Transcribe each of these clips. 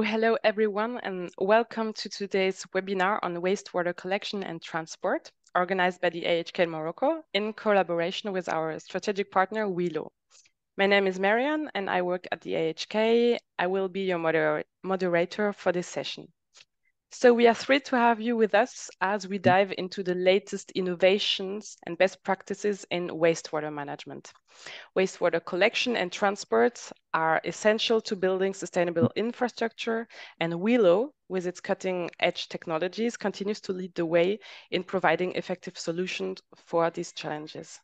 So hello everyone and welcome to today's webinar on wastewater collection and transport, organized by the AHK Morocco in collaboration with our strategic partner Wilo. My name is Marianne and I work at the AHK. I will be your moderator for this session. So we are thrilled to have you with us as we dive into the latest innovations and best practices in wastewater management. Wastewater collection and transport are essential to building sustainable infrastructure, and Wilo, with its cutting-edge technologies, continues to lead the way in providing effective solutions for these challenges.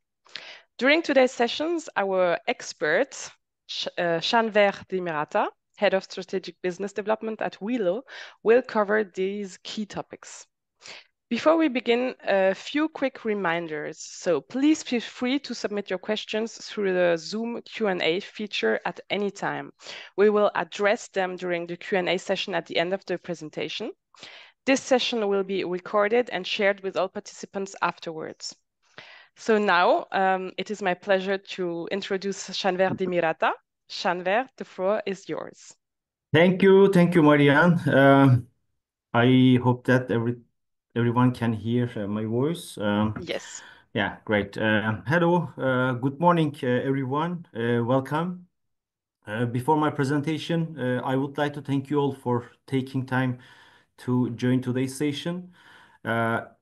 During today's sessions, our expert, Shanver Dimirata, Head of Strategic Business Development at Wilo, will cover these key topics. Before we begin, a few quick reminders. So please feel free to submit your questions through the Zoom Q&A feature at any time. We will address them during the Q&A session at the end of the presentation. This session will be recorded and shared with all participants afterwards. So now it is my pleasure to introduce Shanver Dimirata. Shanver, the floor is yours. Thank you, Marianne. I hope that everyone can hear my voice. Yes. Yeah, great. Hello, good morning, everyone. Welcome. Before my presentation, I would like to thank you all for taking time to join today's session.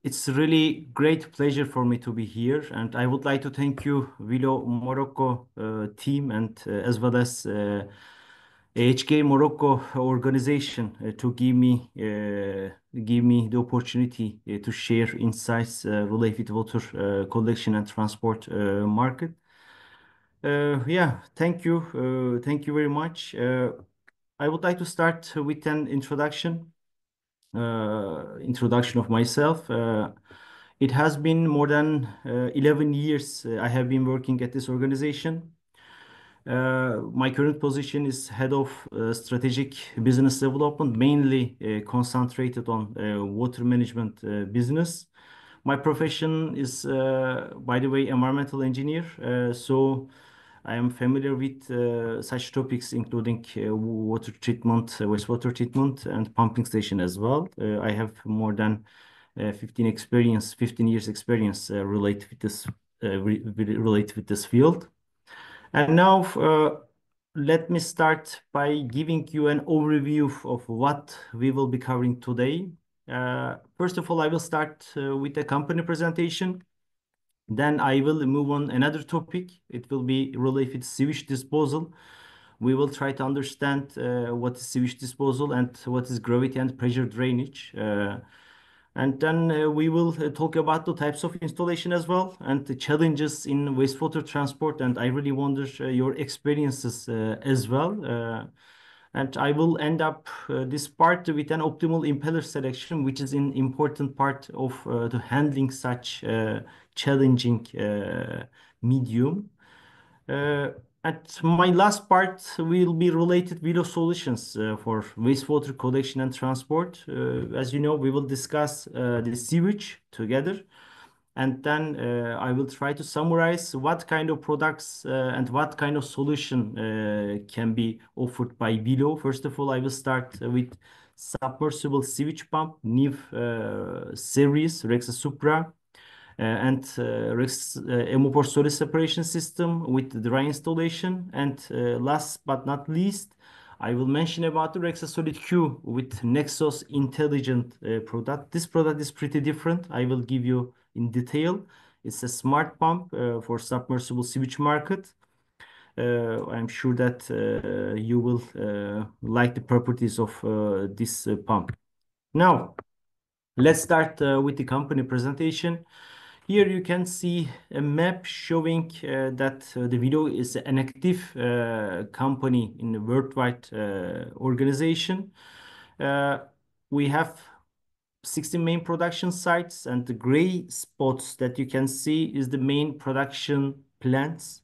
It's really great pleasure for me to be here, and I would like to thank you, Wilo Morocco team, and as well as AHK Morocco organization to give me the opportunity to share insights related to water collection and transport market. Yeah, thank you very much. I would like to start with an introduction of myself. It has been more than 11 years I have been working at this organization. My current position is head of strategic business development, mainly concentrated on water management business. My profession is, by the way, environmental engineer. So I am familiar with such topics, including water treatment, wastewater treatment, and pumping station as well. I have more than 15 years experience related with this field. And now, let me start by giving you an overview of what we will be covering today. First of all, I will start with a company presentation. Then I will move on another topic. It will be related to sewage disposal. We will try to understand what is sewage disposal and what is gravity and pressure drainage. And then we will talk about the types of installation as well and the challenges in wastewater transport. And I really wonder your experiences as well. And I will end up this part with an optimal impeller selection, which is an important part of the handling such challenging medium. And my last part will be related with solutions for wastewater collection and transport. As you know, we will discuss the sewage together. And then I will try to summarize what kind of products and what kind of solution can be offered by Wilo. First of all, I will start with submersible sewage pump, new series, Rexa Supra and Emopor solid separation system with the dry installation. And last but not least, I will mention about the Rexa Solid Q with Nexus intelligent product. This product is pretty different. I will give you in detail. It's a smart pump for submersible sewage market. I'm sure that you will like the properties of this pump. Now, let's start with the company presentation. Here you can see a map showing that the Wilo is an active company in the worldwide organization. We have 16 main production sites, and the gray spots that you can see is the main production plants.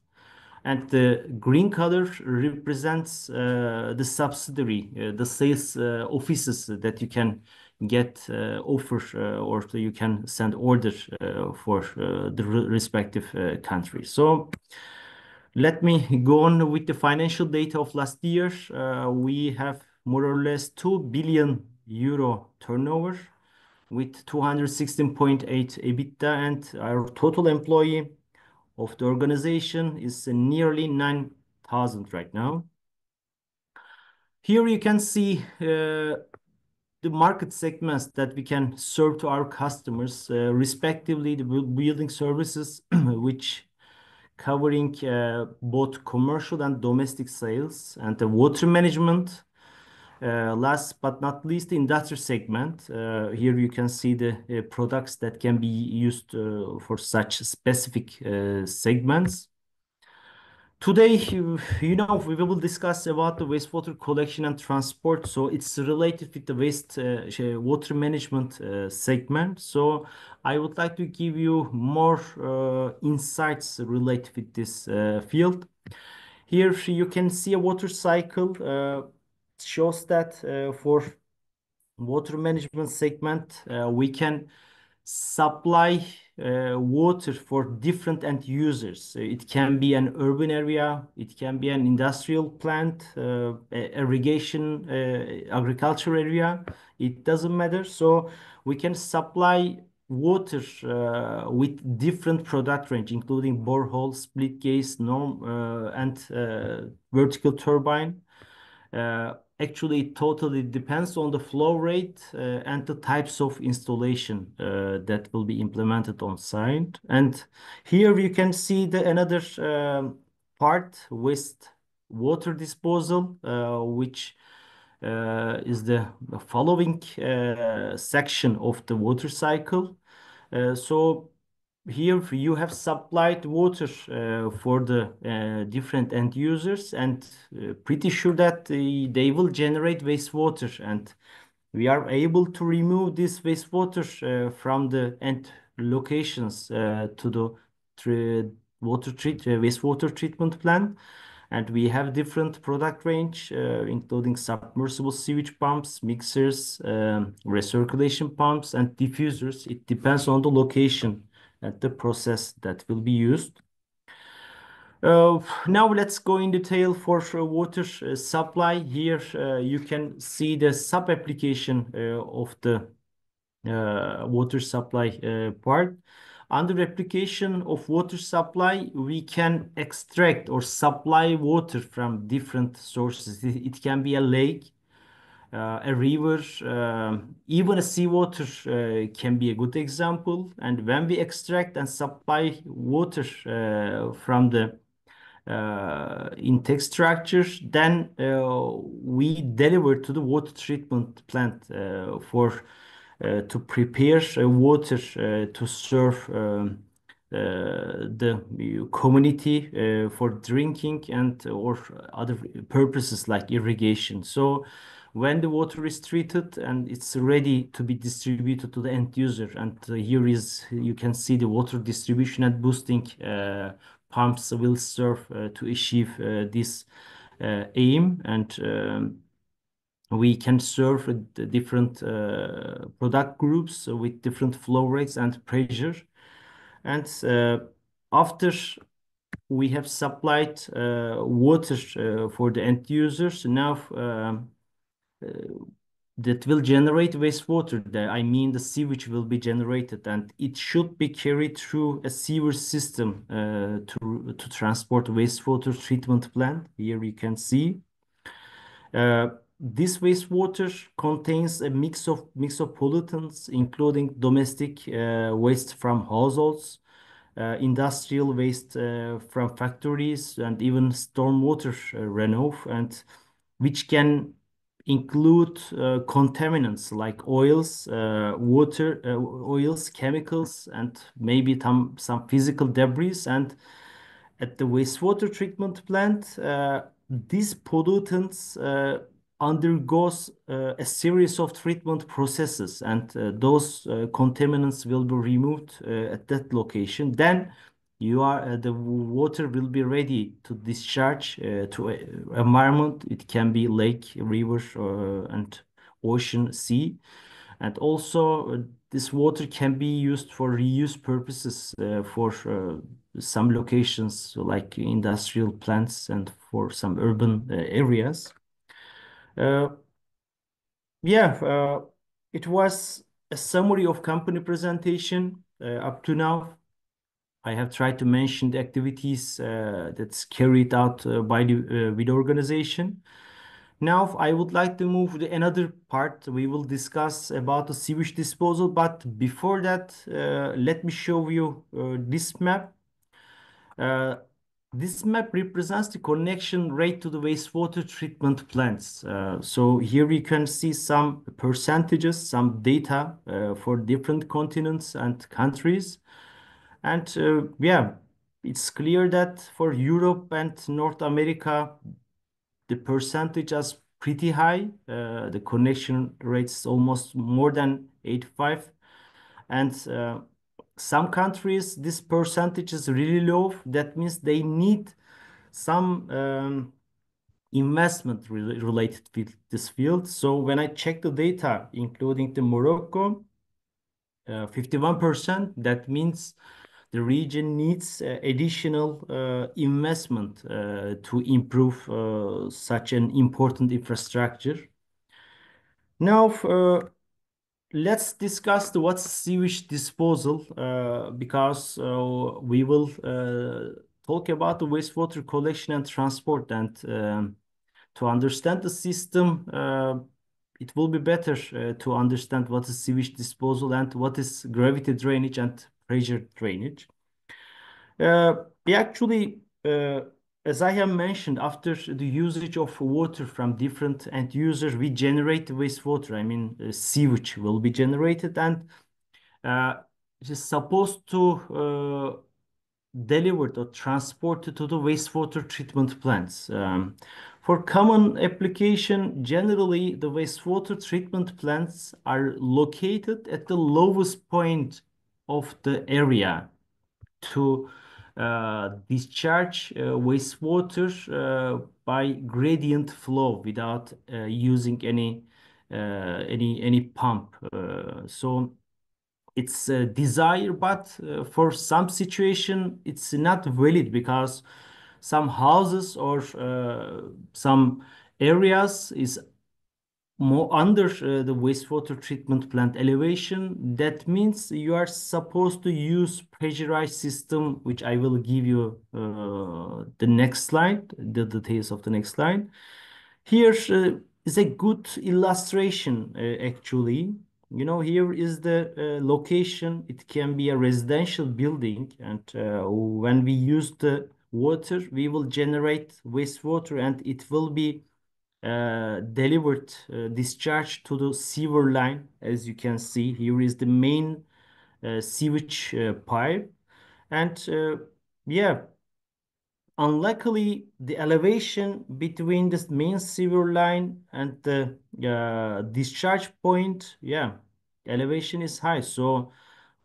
And the green color represents the subsidiary, the sales offices that you can get offers or you can send orders for the respective country. So let me go on with the financial data of last year. We have more or less 2 billion euro turnover with 216.8 EBITDA, and our total employee of the organization is nearly 9,000 right now. Here you can see the market segments that we can serve to our customers, respectively, the building services, which covering both commercial and domestic sales, and the water management. Last but not least, the industry segment. Here you can see the products that can be used for such specific segments. Today, we will discuss about the wastewater collection and transport. So it's related with the water management segment. So I would like to give you more insights related with this field. Here you can see a water cycle. It shows that for water management segment, we can supply water for different end users. It can be an urban area, it can be an industrial plant, irrigation, agriculture area. It doesn't matter. So we can supply water with different product range, including borehole, split case, norm, and vertical turbine. Actually, it totally depends on the flow rate and the types of installation that will be implemented on site. And here you can see the another part, waste water disposal, which is the following section of the water cycle. So here you have supplied water for the different end users, and pretty sure that they will generate wastewater, and we are able to remove this wastewater from the end locations to the wastewater treatment plant. And we have different product range, including submersible sewage pumps, mixers, recirculation pumps, and diffusers. It depends on the location and the process that will be used. Now let's go in detail for water supply. Here you can see the sub-application of the water supply part. Under application of water supply, we can extract or supply water from different sources. It can be a lake, a river, even a seawater can be a good example. And when we extract and supply water from the intake structures, then we deliver to the water treatment plant for to prepare water to serve the community for drinking and or other purposes like irrigation. So when the water is treated and it's ready to be distributed to the end user, and here is you can see the water distribution and boosting pumps will serve to achieve this aim, and we can serve the different product groups with different flow rates and pressure. And after we have supplied water for the end users, now that will generate wastewater. I mean, the sewage will be generated, and it should be carried through a sewer system to transport wastewater treatment plant. Here you can see. This wastewater contains a mix of pollutants, including domestic waste from households, industrial waste from factories, and even stormwater runoff, and which can include contaminants like oils, oils, chemicals, and maybe some physical debris. And at the wastewater treatment plant, these pollutants undergoes a series of treatment processes, and those contaminants will be removed at that location. Then the water will be ready to discharge to environment. It can be lake, river, and ocean, sea. And also this water can be used for reuse purposes for some locations like industrial plants and for some urban areas. Yeah, it was a summary of company presentation up to now. I have tried to mention the activities that's carried out by the with the organization. Now I would like to move to another part. We will discuss about the sewage disposal, but before that, let me show you this map. Uh, this map represents the connection rate to the wastewater treatment plants. So here you can see some percentages, some data for different continents and countries. And yeah, it's clear that for Europe and North America, the percentage is pretty high. The connection rate is almost more than 85. And some countries, this percentage is really low. That means they need some investment related with this field. So when I check the data, including the Morocco, 51%, that means the region needs additional investment to improve such an important infrastructure. Now, let's discuss what's sewage disposal because we will talk about the wastewater collection and transport. And to understand the system, it will be better to understand what is sewage disposal and what is gravity drainage and pressure drainage. We actually, as I have mentioned, after the usage of water from different end users, we generate wastewater. I mean, sewage will be generated, and uh, it is supposed to delivered or transported to the wastewater treatment plants. For common application, generally the wastewater treatment plants are located at the lowest point of the area to discharge wastewater by gradient flow without using any pump. So it's a desire, but for some situation it's not valid because some houses or some areas is more under the wastewater treatment plant elevation. That means you are supposed to use pressurized system, which I will give you the next slide, the details of the next slide. Here is a good illustration, actually. You know, here is the location. It can be a residential building, and when we use the water, we will generate wastewater, and it will be delivered, discharged to the sewer line. As you can see, here is the main sewage pipe, and yeah. Unluckily, the elevation between this main sewer line and the discharge point, yeah, elevation is high. So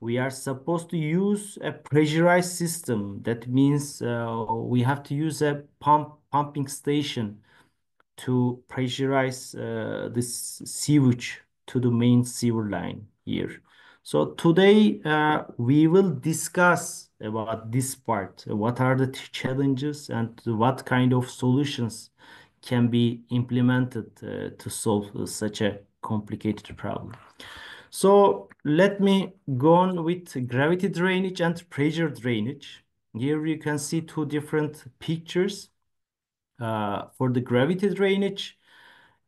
we are supposed to use a pressurized system. That means we have to use a pumping station to pressurize this sewage to the main sewer line here. So today we will discuss about this part. What are the challenges and what kind of solutions can be implemented to solve such a complicated problem. So let me go on with gravity drainage and pressure drainage. Here you can see two different pictures. For the gravity drainage,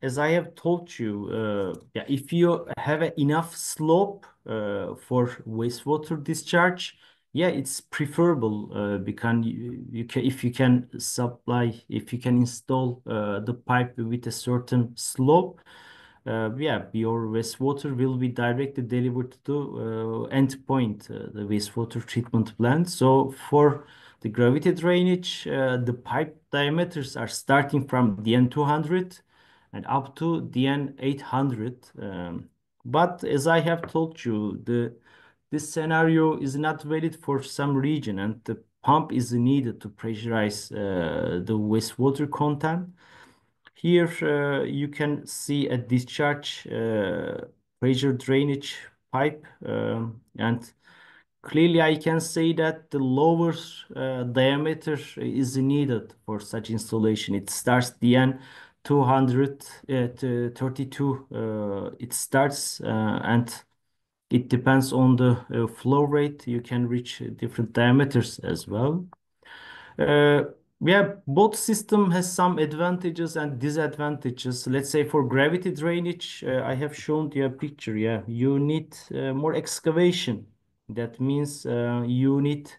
as I have told you, yeah, if you have enough slope for wastewater discharge, yeah, it's preferable because you can if you can supply, if you can install the pipe with a certain slope, yeah, your wastewater will be directly delivered to end point, the wastewater treatment plant. So for the gravity drainage, the pipe diameters are starting from DN200 and up to DN800. But as I have told you, this scenario is not valid for some region, and the pump is needed to pressurize the wastewater content. Here you can see a discharge pressure drainage pipe, and clearly I can say that the lower 232 it starts, and it depends on the flow rate. You can reach different diameters as well. Uh, yeah, both system has some advantages and disadvantages. Let's say for gravity drainage, I have shown you a picture. Yeah, you need more excavation. That means you need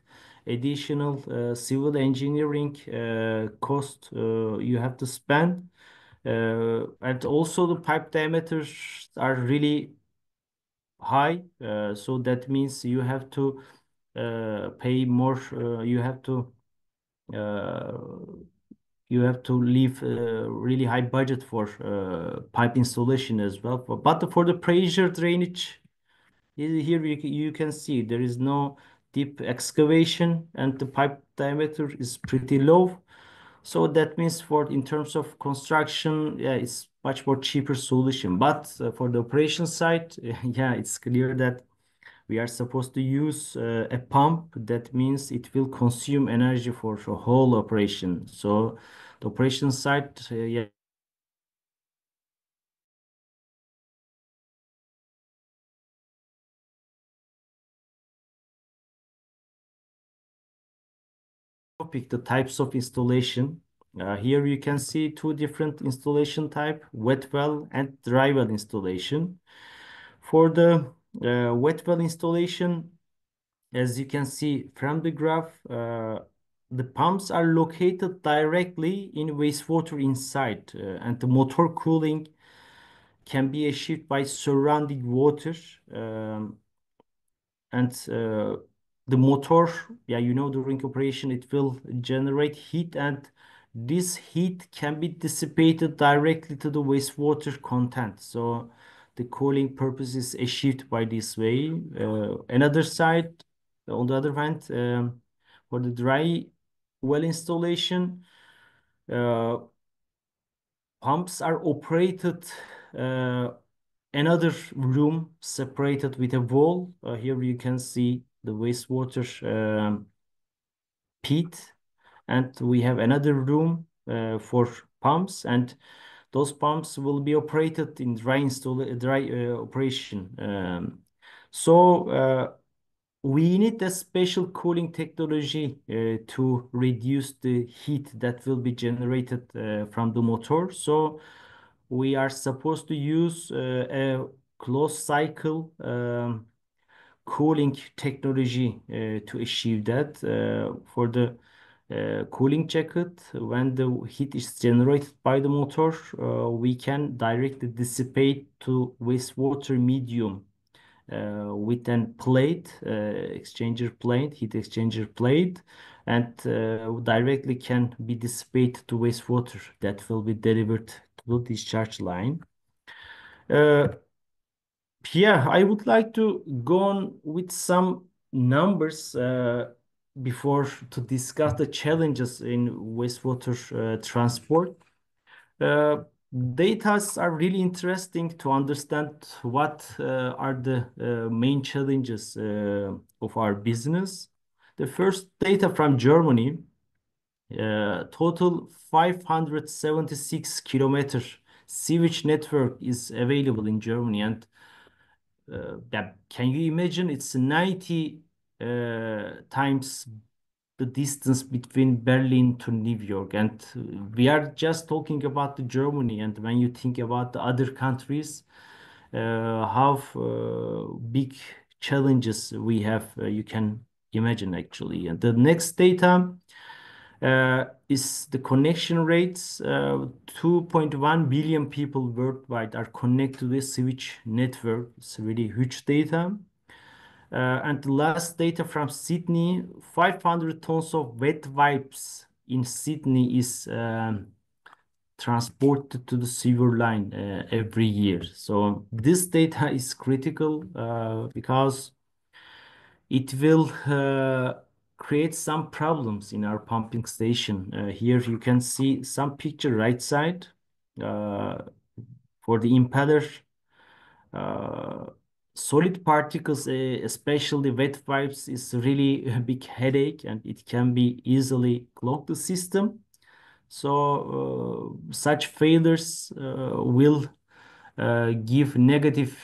additional civil engineering cost you have to spend. And also the pipe diameters are really high. So that means pay more. Uh, you have to leave a really high budget for pipe installation as well. But for the pressure drainage, here you can see there is no deep excavation and the pipe diameter is pretty low. So that means for in terms of construction, yeah, it's much more cheaper solution. But for the operation side, yeah, it's clear that we are supposed to use a pump. That means it will consume energy for the whole operation. So the operation side, yeah, topic, the types of installation. Here you can see two different installation type, wet well and dry well installation. For the wet well installation, as you can see from the graph, the pumps are located directly in wastewater inside, and the motor cooling can be achieved by surrounding water. And the motor, yeah, during operation, it will generate heat, and this heat can be dissipated directly to the wastewater content. So the cooling purpose is achieved by this way. Another side, on the other hand, for the dry well installation, uh, pumps are operated uh, another room separated with a wall. Here you can see the wastewater pit, and we have another room for pumps, and those pumps will be operated in dry operation. So we need a special cooling technology to reduce the heat that will be generated from the motor. So we are supposed to use a closed cycle cooling technology to achieve that. For the cooling jacket, when the heat is generated by the motor, we can directly dissipate to wastewater medium with an plate, heat exchanger plate, and directly can be dissipated to wastewater that will be delivered to the discharge line. Uh, yeah, I would like to go on with some numbers before to discuss the challenges in wastewater transport. Uh, Data are really interesting to understand what are the main challenges of our business. The first data from Germany, total 576 kilometer sewage network is available in Germany, and yeah, can you imagine? It's 90 times the distance between Berlin to New York, and we are just talking about the Germany. And when you think about the other countries, how big challenges we have, you can imagine actually. And the next data is the connection rates. 2.1 billion people worldwide are connected to this sewage network. It's really huge data. And the last data from Sydney, 500 tons of wet wipes in Sydney is transported to the sewer line every year. So this data is critical because it will create some problems in our pumping station. Here you can see some picture right side uh, for the impeller. Uh, Solid particles, especially wet wipes, is really a big headache, and it can be easily clog the system. So such failures will give negative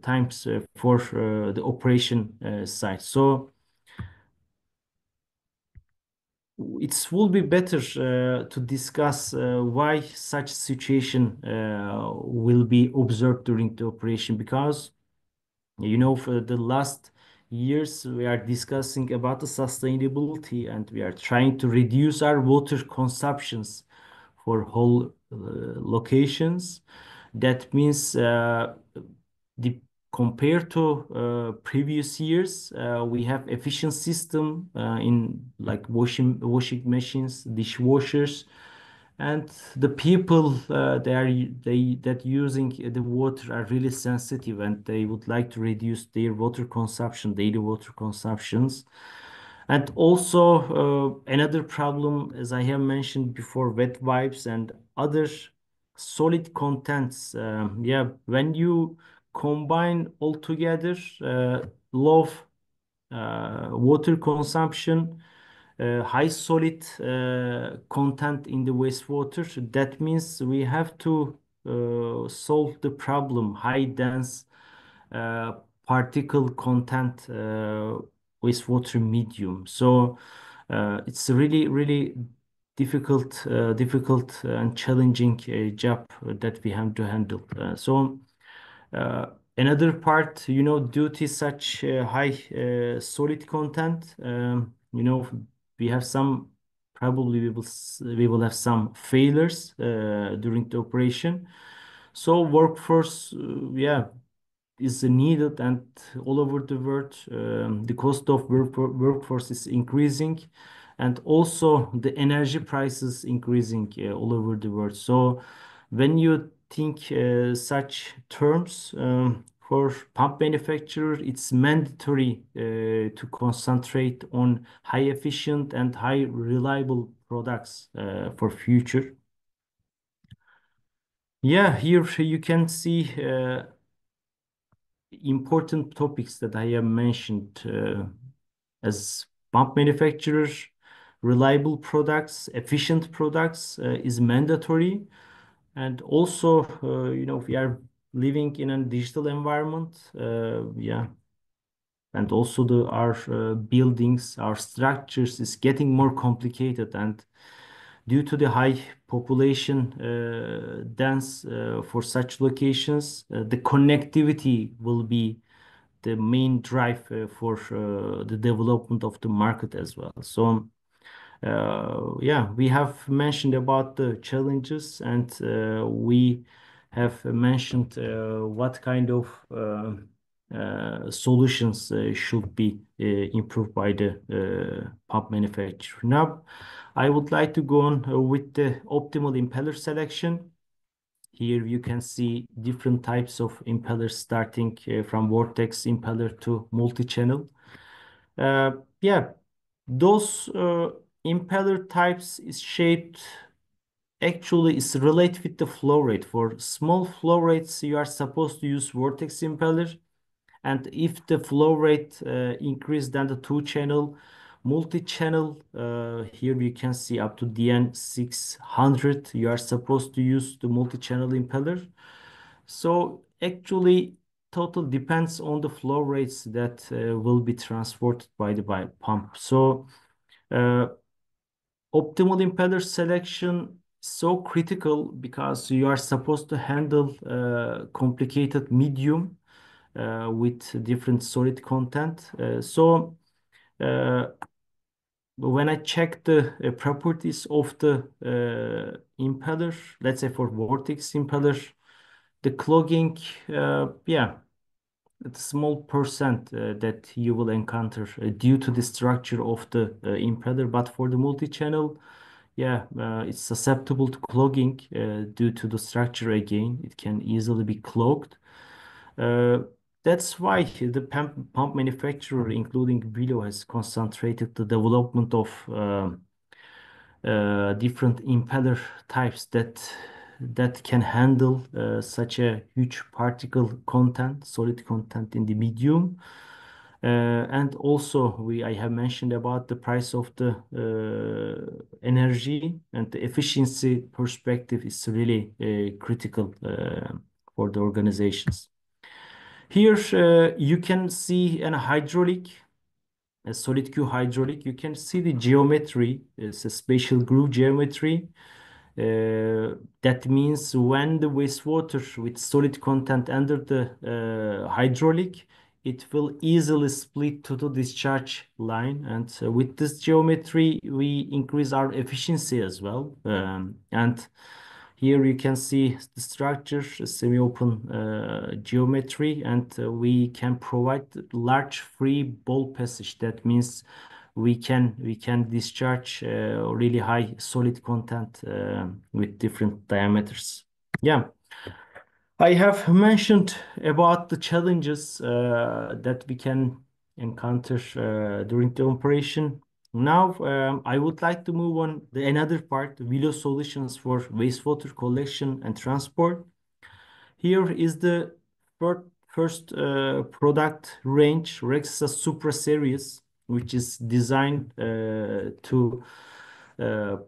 times for the operation side. So it will be better to discuss why such situation will be observed during the operation, because for the last years we are discussing about the sustainability, and we are trying to reduce our water consumptions for whole locations. That means the compared to previous years, we have efficient system in like washing machines, dishwashers, and the people they that using the water are really sensitive, and they would like to reduce their water consumption, daily water consumptions. And also another problem, as I have mentioned before, wet wipes and other solid contents. Yeah, when you combine all together, low water consumption, high solid content in the wastewater. That means we have to solve the problem, high dense uh, particle content wastewater medium. So it's a really, really difficult and challenging job that we have to handle. Uh, Another part, due to such high solid content, we have some, probably we will have some failures during the operation. So workforce, yeah, is needed, and all over the world, the cost of workforce is increasing, and also the energy prices increasing all over the world. So when you think such terms, for pump manufacturer, it's mandatory to concentrate on high efficient and high reliable products for future. Yeah, here you can see important topics that I have mentioned as pump manufacturers, reliable products, efficient products is mandatory. And also, we are living in a digital environment. Yeah. And also our buildings, our structures is getting more complicated. And due to the high population dense for such locations, the connectivity will be the main drive for the development of the market as well. So, yeah, we have mentioned about the challenges, and we have mentioned what kind of solutions should be improved by the pump manufacturer. Now, I would like to go on with the optimal impeller selection. Here you can see different types of impellers, starting from vortex impeller to multi-channel. Yeah, those impeller types is shaped, actually is related with the flow rate. For small flow rates, you are supposed to use vortex impeller. And if the flow rate increase than the two-channel, multi-channel, here you can see up to DN 600, you are supposed to use the multi-channel impeller. So actually, total depends on the flow rates that will be transported by the pump. So uh, optimal impeller selection is so critical, because you are supposed to handle complicated medium with different solid content. Uh, when I check the properties of the impeller, let's say for vortex impeller, the clogging, yeah, it's a small percent that you will encounter due to the structure of the impeller. But for the multi-channel, yeah, it's susceptible to clogging due to the structure again. It can easily be clogged. Uh, that's why the pump manufacturer, including Wilo, has concentrated the development of different impeller types that can handle such a huge particle content, solid content in the medium. And also I have mentioned about the price of the energy, and the efficiency perspective is really critical for the organizations. Here you can see an hydraulic, a solid Q hydraulic. You can see the geometry. It's a spatial groove geometry. That means when the wastewater with solid content enter the hydraulic, it will easily split to the discharge line. And with this geometry, we increase our efficiency as well. And here you can see the structure, semi-open geometry, and we can provide large free ball passage. That means we can discharge really high solid content with different diameters. Yeah. I have mentioned about the challenges that we can encounter during the operation. Now, I would like to move on the another part, Wilo solutions for wastewater collection and transport. Here is the first product range, Rexa Supra series, which is designed to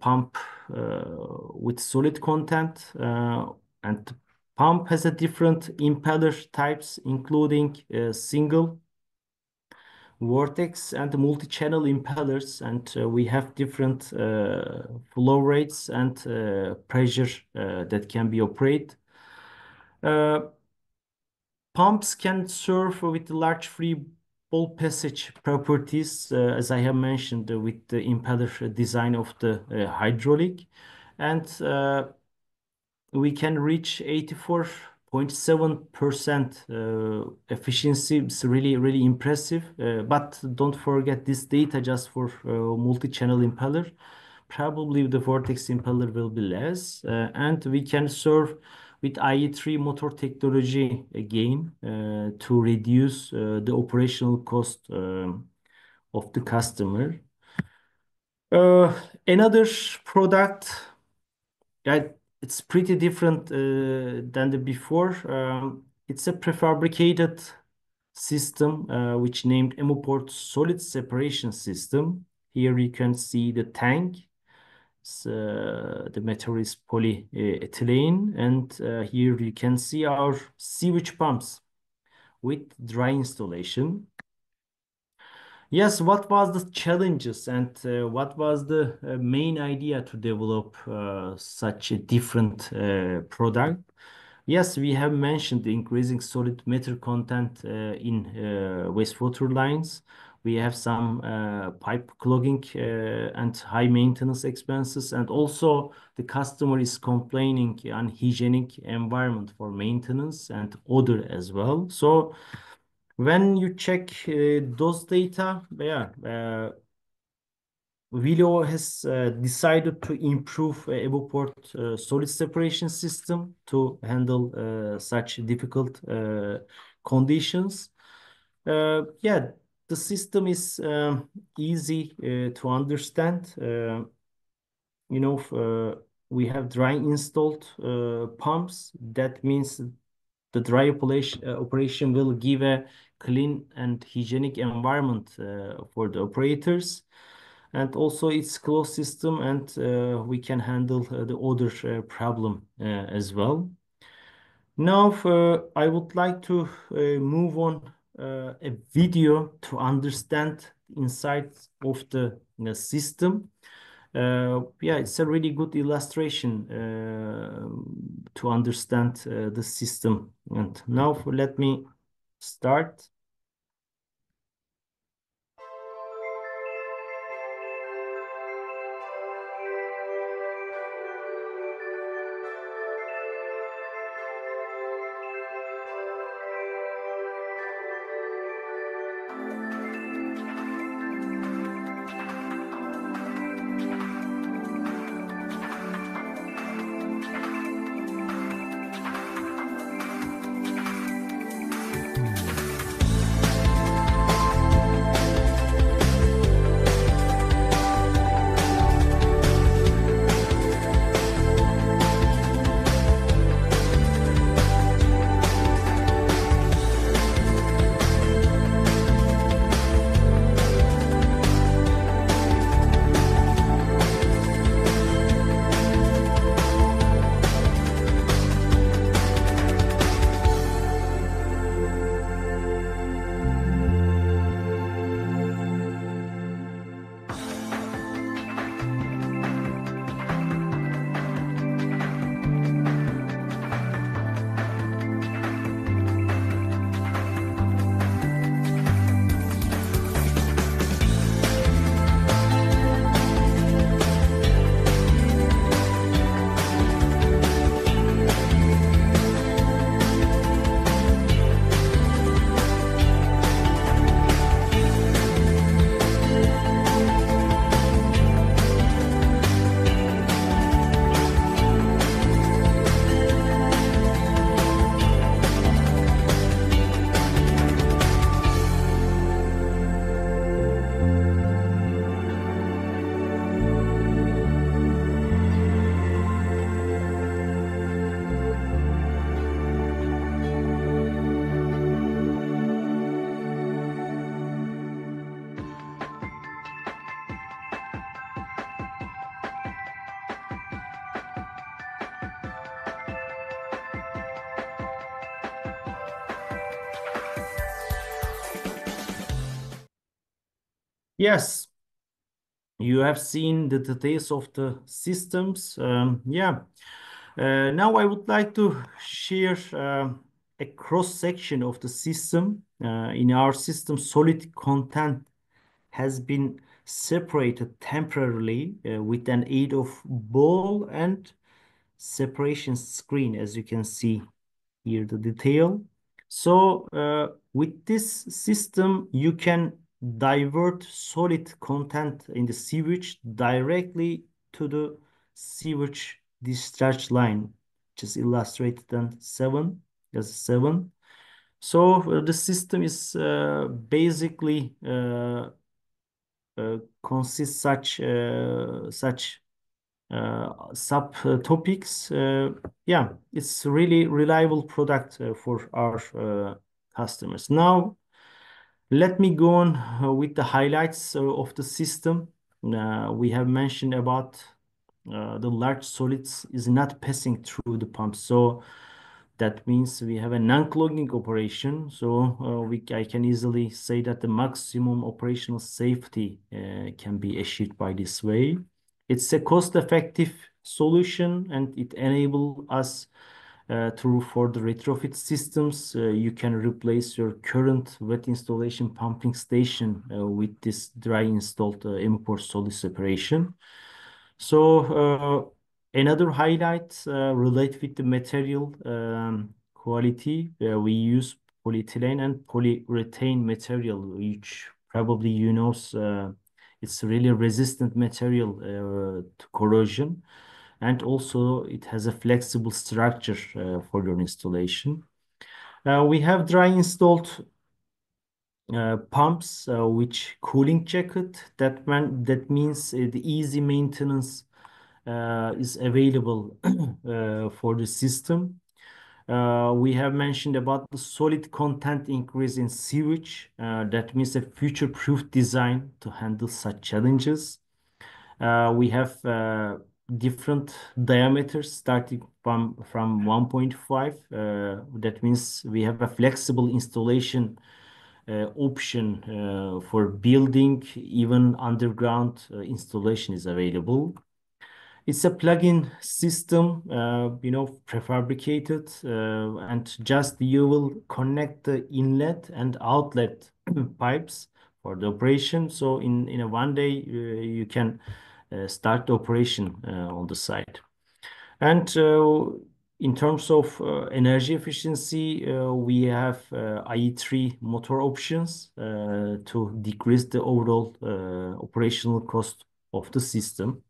pump with solid content, and pump has a different impeller types, including single vortex and multi-channel impellers, and we have different flow rates and pressure that can be operated. Pumps can serve with large free ball passage properties, as I have mentioned, with the impeller design of the hydraulic, and we can reach 84.7% efficiency. It's really, really impressive. But don't forget this data just for multi-channel impeller. Probably the vortex impeller will be less. And we can serve with IE3 motor technology again to reduce the operational cost of the customer. Another product, yeah, it's pretty different than the before. It's a prefabricated system which named Emoport Solid Separation System. Here you can see the tank. The material is polyethylene, and here you can see our sewage pumps with dry installation. Yes, what was the challenges, and what was the main idea to develop such a different product? Yes, we have mentioned the increasing solid matter content in wastewater lines. We have some pipe clogging and high maintenance expenses, and also the customer is complaining unhygienic environment for maintenance and odor as well. So when you check those data, yeah, Wilo has decided to improve Evoport solid separation system to handle such difficult conditions. Yeah, the system is easy to understand. We have dry installed pumps. That means the dry operation will give a clean and hygienic environment for the operators. And also it's closed system, and we can handle the odor problem as well. Now, I would like to move on a video to understand insights of the system. Yeah, it's a really good illustration to understand the system. And now let me start. Yes, you have seen the details of the systems. Yeah. Now I would like to share a cross section of the system. In our system, solid content has been separated temporarily with an aid of ball and separation screen, as you can see here the detail. So with this system, you can divert solid content in the sewage directly to the sewage discharge line, which is illustrated on 7 as 7. So the system is basically consists such sub topics. Yeah, it's really reliable product for our customers. Now, let me go on with the highlights of the system. We have mentioned about the large solids is not passing through the pump. So that means we have a non-clogging operation. So I can easily say that the maximum operational safety can be achieved by this way. It's a cost-effective solution and it enables us for the retrofit systems. You can replace your current wet installation pumping station with this dry installed import solid separation. So another highlight relate with the material quality. We use polyethylene and polyurethane material, which probably it's really resistant material to corrosion, and also it has a flexible structure for your installation. We have dry installed pumps, which cooling jacket. That means the easy maintenance is available for the system. We have mentioned about the solid content increase in sewage. That means a future-proof design to handle such challenges. We have different diameters starting from 1.5. That means we have a flexible installation option for building, even underground installation is available. It's a plug-in system, prefabricated, and just you will connect the inlet and outlet pipes for the operation. So in a one day, you can start the operation on the site. And in terms of energy efficiency, we have IE3 motor options to decrease the overall operational cost of the system.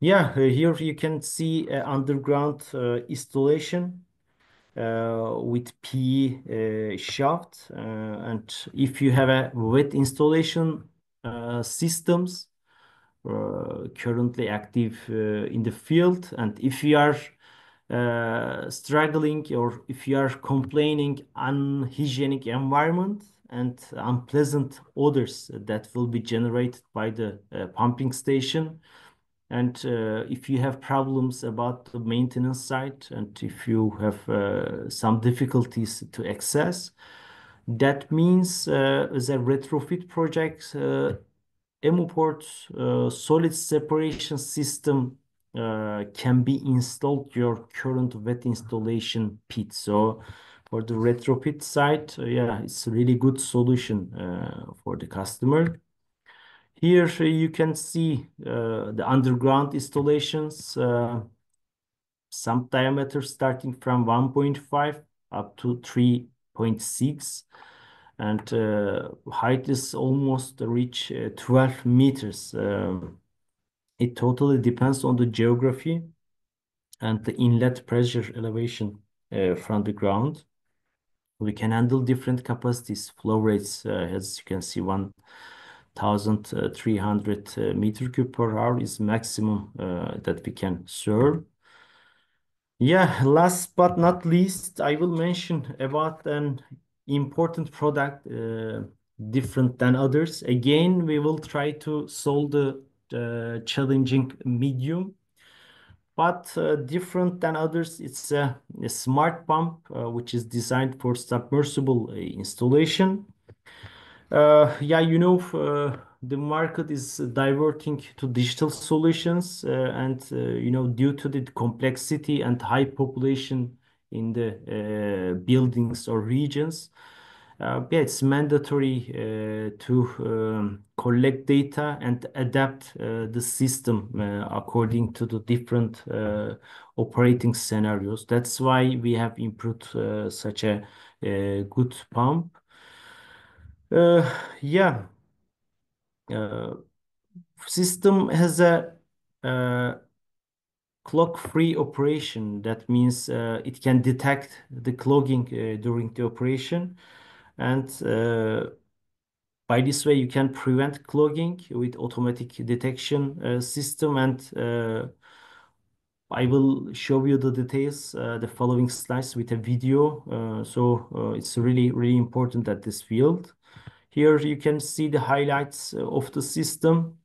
Yeah, here you can see underground installation with PE shaft. And if you have a wet installation systems currently active in the field, and if you are struggling or if you are complaining unhygienic environment and unpleasant odors that will be generated by the pumping station, and if you have problems about the maintenance side, and if you have some difficulties to access, that means as a retrofit project, Emuport solid separation system can be installed your current wet installation pit. So for the retrofit side, yeah, it's a really good solution for the customer. Here you can see the underground installations, some diameters starting from 1.5 up to 3.6, and height is almost reach 12 meters. It totally depends on the geography and the inlet pressure elevation from the ground. We can handle different capacities, flow rates, as you can see, 1,300 meter cube per hour is maximum that we can serve. Yeah, last but not least, I will mention about an important product different than others. Again, we will try to solve the challenging medium, but different than others. It's a smart pump which is designed for submersible installation. Yeah, the market is diverting to digital solutions, and due to the complexity and high population in the buildings or regions, yeah, it's mandatory to collect data and adapt the system according to the different operating scenarios. That's why we have improved such a good pump. Uh, yeah, uh, system has a uh, clock-free operation. That means it can detect the clogging during the operation, and by this way you can prevent clogging with automatic detection system. And I will show you the details, the following slides with a video. It's really, really important at this field. Here you can see the highlights of the system.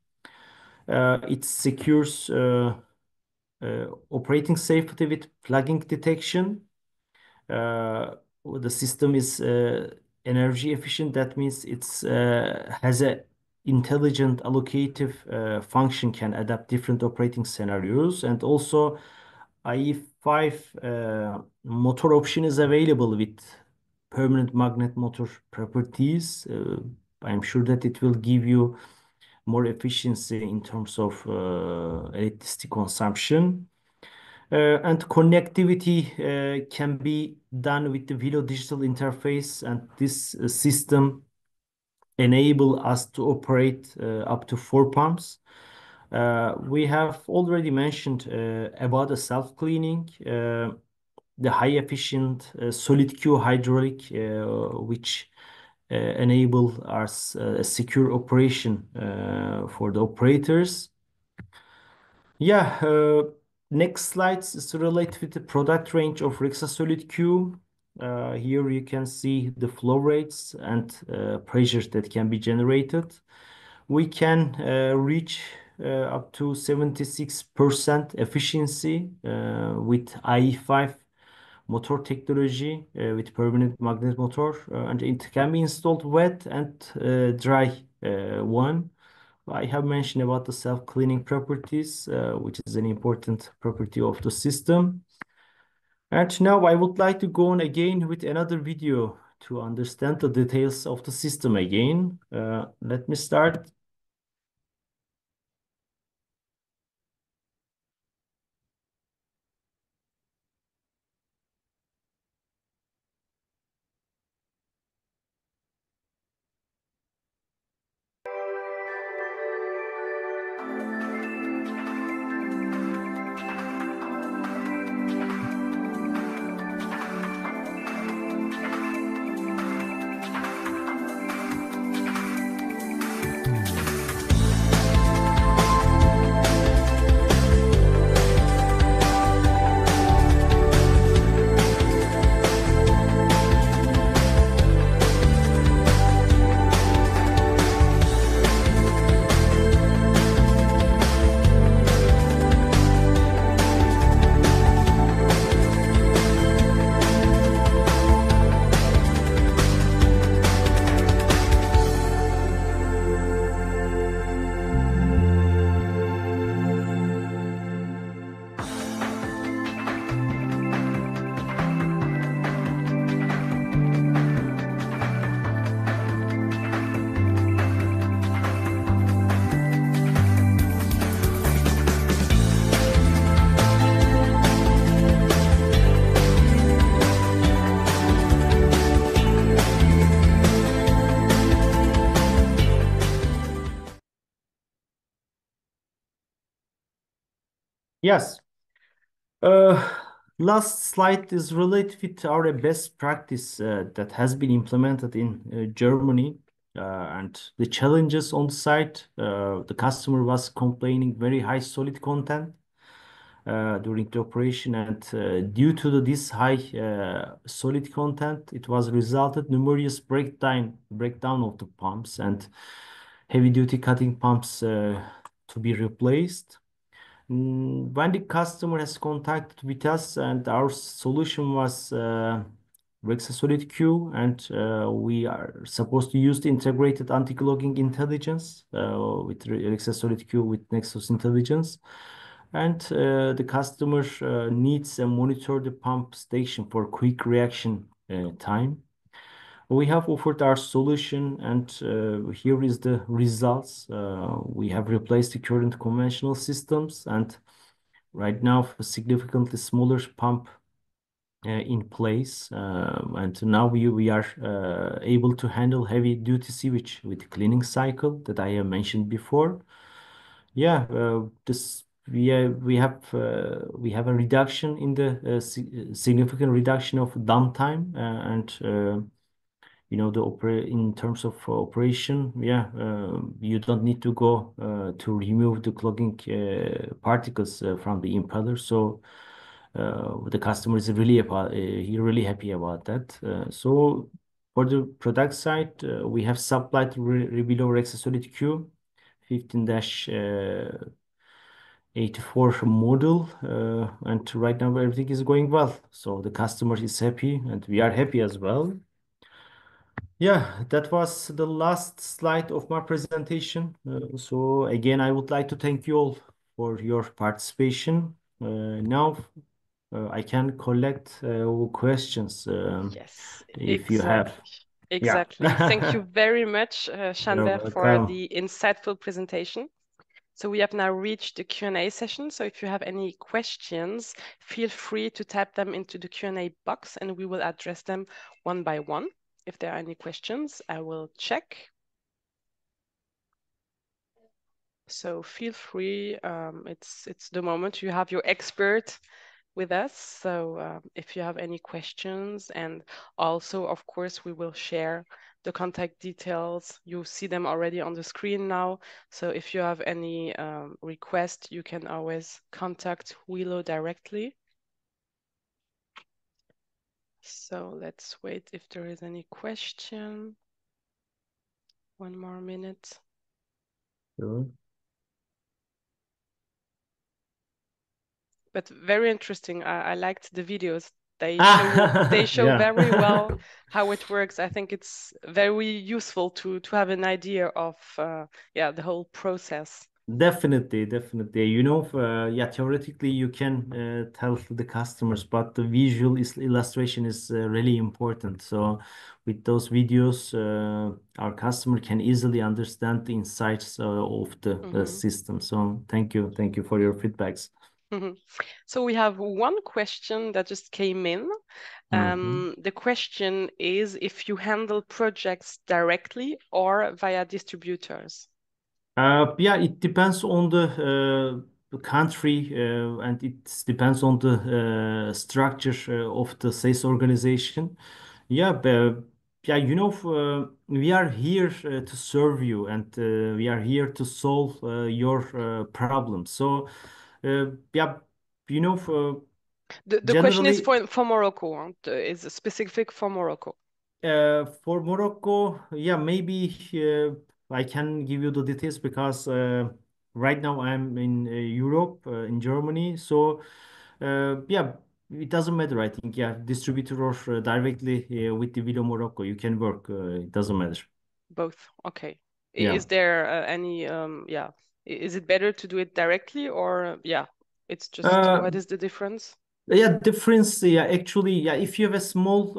It secures operating safety with plugging detection. Uh, the system is energy efficient. That means it's has a intelligent allocative function, can adapt different operating scenarios, and also IE5 motor option is available with permanent magnet motor properties. I'm sure that it will give you more efficiency in terms of electricity consumption. And connectivity can be done with the Wilo digital interface, and this system enable us to operate up to 4 pumps. We have already mentioned about the self-cleaning, the high efficient solid Q hydraulic, which enable us a secure operation for the operators. Yeah, next slides is related with the product range of Rexa Solid Q. Here you can see the flow rates and pressures that can be generated. We can reach up to 76% efficiency with IE5 motor technology with permanent magnet motor, and it can be installed wet and dry one. I have mentioned about the self-cleaning properties, which is an important property of the system. And now I would like to go on again with another video to understand the details of the system again. Let me start. Yes. Uh, Last slide is related with our best practice that has been implemented in Germany, and the challenges on site. The customer was complaining very high solid content during the operation, and this high solid content, it was resulted numerous breakdown of the pumps and heavy duty cutting pumps to be replaced. When the customer has contacted with us and our solution was Rexasolid Q, and we are supposed to use the integrated anti-clogging intelligence with Rexasolid Q with Nexus intelligence. And the customer needs a monitor the pump station for quick reaction time. We have offered our solution, and here is the results. We have replaced the current conventional systems, and right now a significantly smaller pump in place, and now we are able to handle heavy duty sewage with cleaning cycle that I have mentioned before. Yeah, this we have a reduction in the significant reduction of downtime, and the in terms of operation, yeah, you don't need to go to remove the clogging particles from the impeller. So the customer is really he really happy about that. So for the product side, we have supplied Revilo Rexasolid Q 15-84 model, and right now everything is going well. So the customer is happy, and we are happy as well. Yeah, that was the last slide of my presentation. So again, I would like to thank you all for your participation. Now I can collect questions Yes, if you have. exactly. Yeah. Exactly. Thank you very much, You're Shanber, for welcome. the insightful presentation. So we have now reached the Q&A session. So if you have any questions, feel free to type them into the Q&A box and we will address them one by one. If there are any questions, I will check. So feel free. It's the moment you have your expert with us. So if you have any questions, and also, of course, we will share the contact details. You see them already on the screen now. So if you have any request, you can always contact Wilo directly. So let's wait if there is any question. One more minute. Sure. But very interesting. I liked the videos. They show Yeah. very well how it works. I think it's very useful to have an idea of yeah, the whole process. Definitely, definitely. Yeah, theoretically you can tell the customers, but the visual is illustration is really important. So with those videos, our customer can easily understand the insights of the Mhm. system. So thank you for your feedbacks. Mhm. So we have one question that just came in. Mhm. The question is if you handle projects directly or via distributors. Yeah, it depends on the country, and it depends on the structure of the sales organization. Yeah, yeah, we are here to serve you, and we are here to solve your problems. So, yeah, you know, The question is generally. for Morocco. Is specific for Morocco. For Morocco, yeah, maybe I can give you the details because right now I'm in Europe, in Germany. So, yeah, it doesn't matter. I think, yeah, distributor or directly with the Video Morocco, you can work. It doesn't matter. Both. Okay. Yeah. Is there any yeah, is it better to do it directly or yeah, it's just Uh, what is the difference? Yeah, difference. Yeah, actually, yeah. If you have a small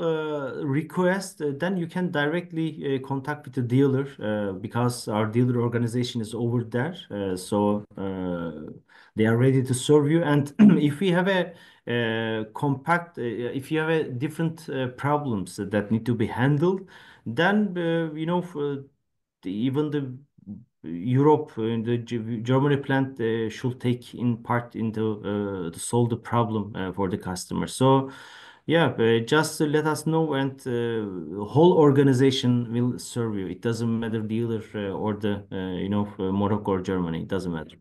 request, then you can directly contact with the dealer because our dealer organization is over there. So they are ready to serve you. And if we have a compact, if you have a different problems that need to be handled, then even the Europe and the Germany plant should take in part into to solve the problem for the customer. So yeah, just let us know, and whole organization will serve you. It doesn't matter dealer or the Morocco or Germany. It doesn't matter.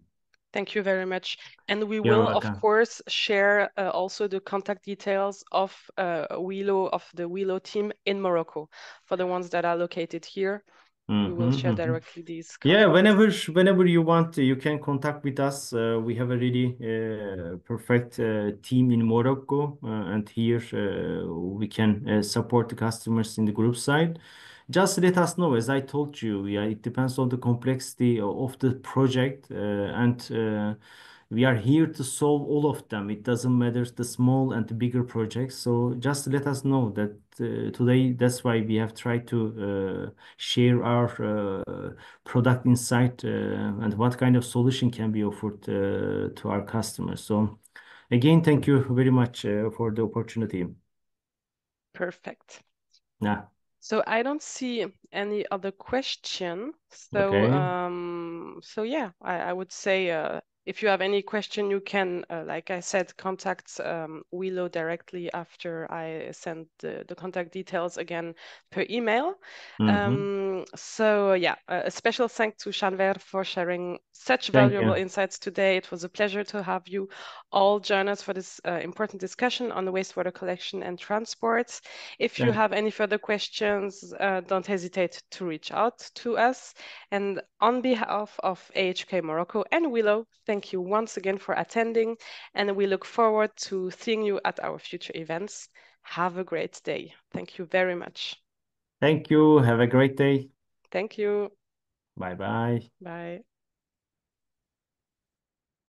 Thank you very much. And we You're will, of welcome. course, share also the contact details of Wilo, of the Wilo team in Morocco, for the ones that are located here. We will share Mm-hmm. directly these Yeah, contacts. whenever you want, you can contact with us. We have a really perfect team in Morocco, and here we can support the customers in the group side. Just let us know. As I told you, yeah, it depends on the complexity of the project, and we are here to solve all of them. It doesn't matter the small and the bigger projects. So just let us know that today. That's why we have tried to share our product insight and what kind of solution can be offered to our customers. So again, thank you very much for the opportunity. Perfect. Yeah. So I don't see any other question. Okay. So yeah, I would say if you have any question, you can, like I said, contact Wilo directly after I send the contact details again per email. Mm-hmm. So yeah, a special thanks to Shanver for sharing such Thank valuable you. insights today. It was a pleasure to have you all join us for this important discussion on the wastewater collection and transport. If you Thank, have any further questions, don't hesitate to reach out to us. And on behalf of AHK Morocco and Willow, thank you once again for attending, and we look forward to seeing you at our future events. Have a great day. Thank you very much. thank you. Have a great day. Thank you. Bye bye. Bye.